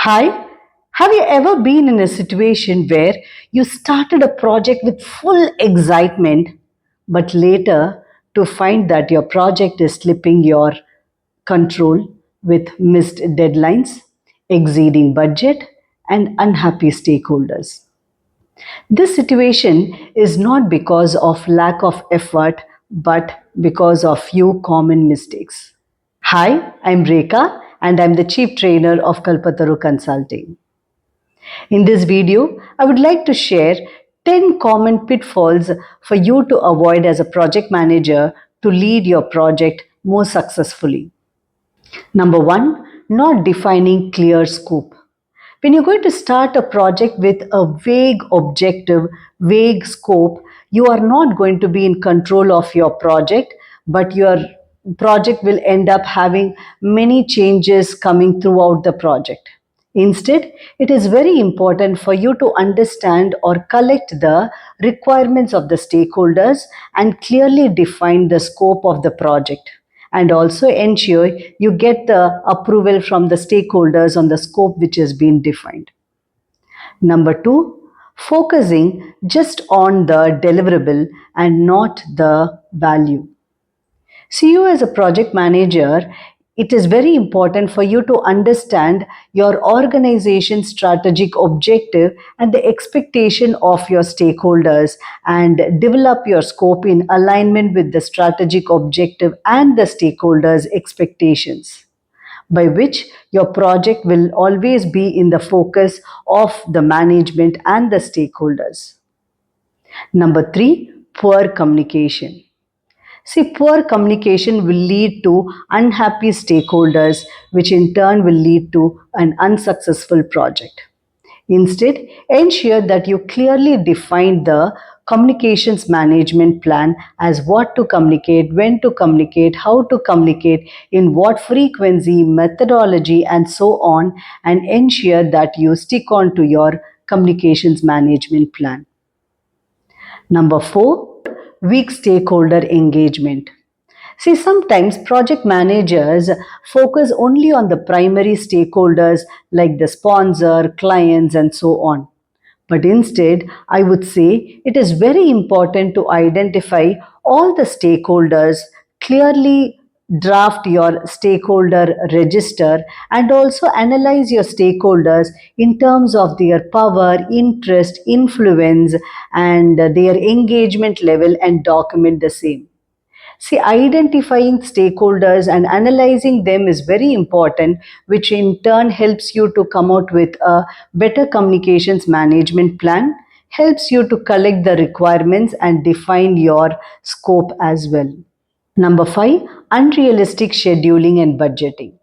Hi, have you ever been in a situation where you started a project with full excitement, but later to find that your project is slipping your control with missed deadlines, exceeding budget, and unhappy stakeholders? This situation is not because of lack of effort, but because of few common mistakes. Hi, I'm Rekha and I'm the Chief Trainer of Kalpataru Consulting. In this video, I would like to share 10 common pitfalls for you to avoid as a project manager to lead your project more successfully. Number one, not defining clear scope. When you're going to start a project with a vague objective, vague scope, you are not going to be in control of your project, but your project will end up having many changes coming throughout the project. Instead, it is very important for you to understand or collect the requirements of the stakeholders and clearly define the scope of the project, and also ensure you get the approval from the stakeholders on the scope which has been defined. Number two, focusing just on the deliverable and not the value. See, you as a project manager, it is very important for you to understand your organization's strategic objective and the expectation of your stakeholders and develop your scope in alignment with the strategic objective and the stakeholders' expectations, by which your project will always be in the focus of the management and the stakeholders. Number three, poor communication. See, poor communication will lead to unhappy stakeholders, which in turn will lead to an unsuccessful project. Instead, ensure that you clearly define the communications management plan as what to communicate, when to communicate, how to communicate, in what frequency, methodology, and so on, and ensure that you stick on to your communications management plan. Number four, weak stakeholder engagement. See, sometimes project managers focus only on the primary stakeholders like the sponsor, clients, and so on. But instead, I would say it is very important to identify all the stakeholders, clearly draft your stakeholder register, and also analyze your stakeholders in terms of their power, interest, influence, and their engagement level, and document the same. See, identifying stakeholders and analyzing them is very important, which in turn helps you to come out with a better communications management plan, helps you to collect the requirements and define your scope as well. Number five, unrealistic scheduling and budgeting.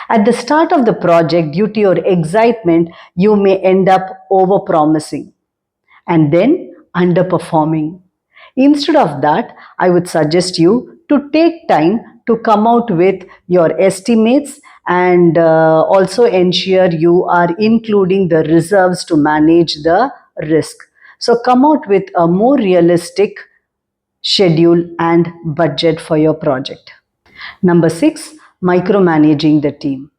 At the start of the project, due to your excitement, you may end up overpromising and then underperforming. Instead of that, I would suggest you to take time to come out with your estimates and also ensure you are including the reserves to manage the risk. So come out with a more realistic schedule and budget for your project. Number six, micromanaging the team.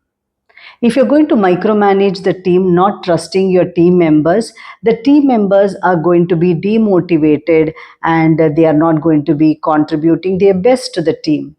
If you're going to micromanage the team, not trusting your team members, the team members are going to be demotivated and they are not going to be contributing their best to the team.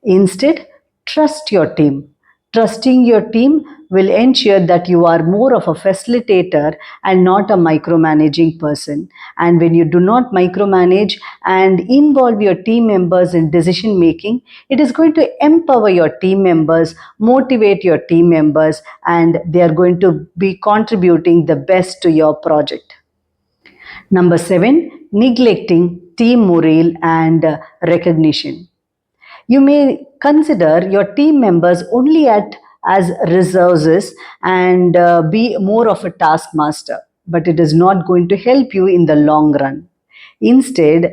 Instead, trust your team. Trusting your team will ensure that you are more of a facilitator and not a micromanaging person. And when you do not micromanage and involve your team members in decision making, it is going to empower your team members, motivate your team members, and they are going to be contributing the best to your project. Number seven, neglecting team morale and recognition. You may consider your team members only as resources and be more of a taskmaster, but it is not going to help you in the long run. Instead,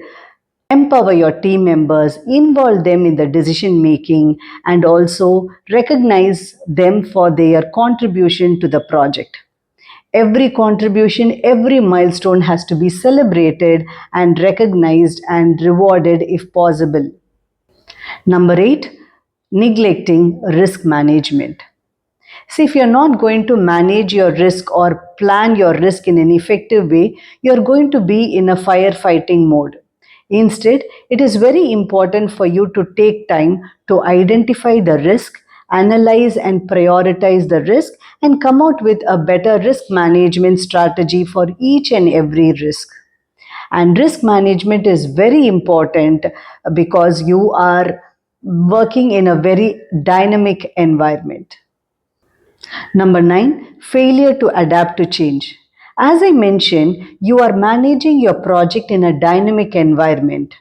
empower your team members, involve them in the decision making, and also recognize them for their contribution to the project. Every contribution, every milestone has to be celebrated and recognized and rewarded if possible. Number eight, neglecting risk management. See, if you're not going to manage your risk or plan your risk in an effective way, you're going to be in a firefighting mode. Instead, it is very important for you to take time to identify the risk, analyze and prioritize the risk, and come out with a better risk management strategy for each and every risk. And risk management is very important because you are working in a very dynamic environment. Number 9, failure to adapt to change. As I mentioned, you are managing your project in a dynamic environment.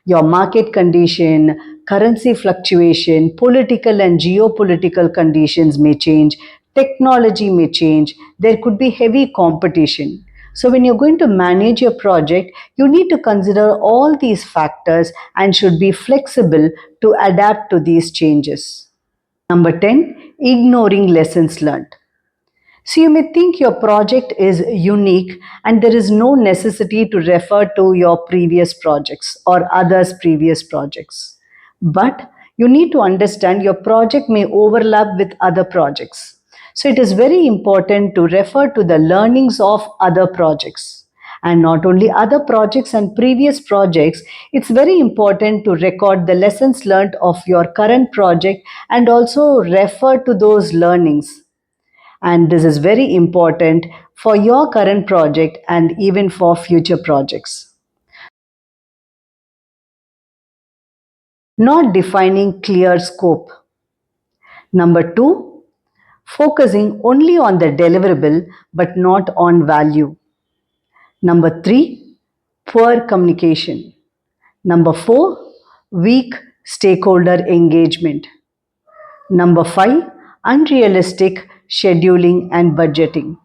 Your market condition, currency fluctuation, political and geopolitical conditions may change, technology may change, there could be heavy competition. So, when you're going to manage your project, you need to consider all these factors and should be flexible to adapt to these changes. Number 10, ignoring lessons learned. So you may think your project is unique and there is no necessity to refer to your previous projects or others' previous projects. But you need to understand your project may overlap with other projects. So it is very important to refer to the learnings of other projects. And not only other projects and previous projects, it's very important to record the lessons learned of your current project and also refer to those learnings, and this is very important for your current project and even for future projects. Not defining clear scope. Number 2, focusing only on the deliverable but not on value. Number 3, poor communication. Number 4, weak stakeholder engagement. Number 5, unrealistic scheduling and budgeting.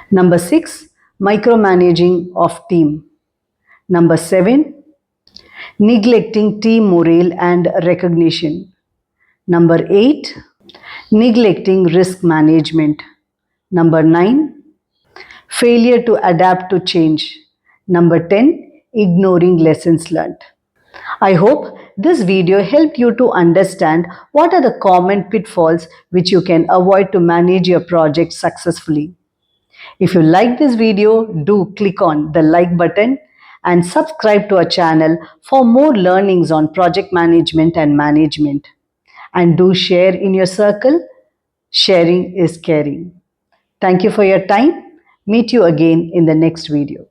Number 6, micromanaging of team. Number 7, neglecting team morale and recognition. Number 8, neglecting risk management. Number 9, failure to adapt to change. Number 10, ignoring lessons learned. I hope this video helped you to understand what are the common pitfalls which you can avoid to manage your project successfully. If you like this video, do click on the like button and subscribe to our channel for more learnings on project management and management. And do share in your circle. Sharing is caring. Thank you for your time. Meet you again in the next video.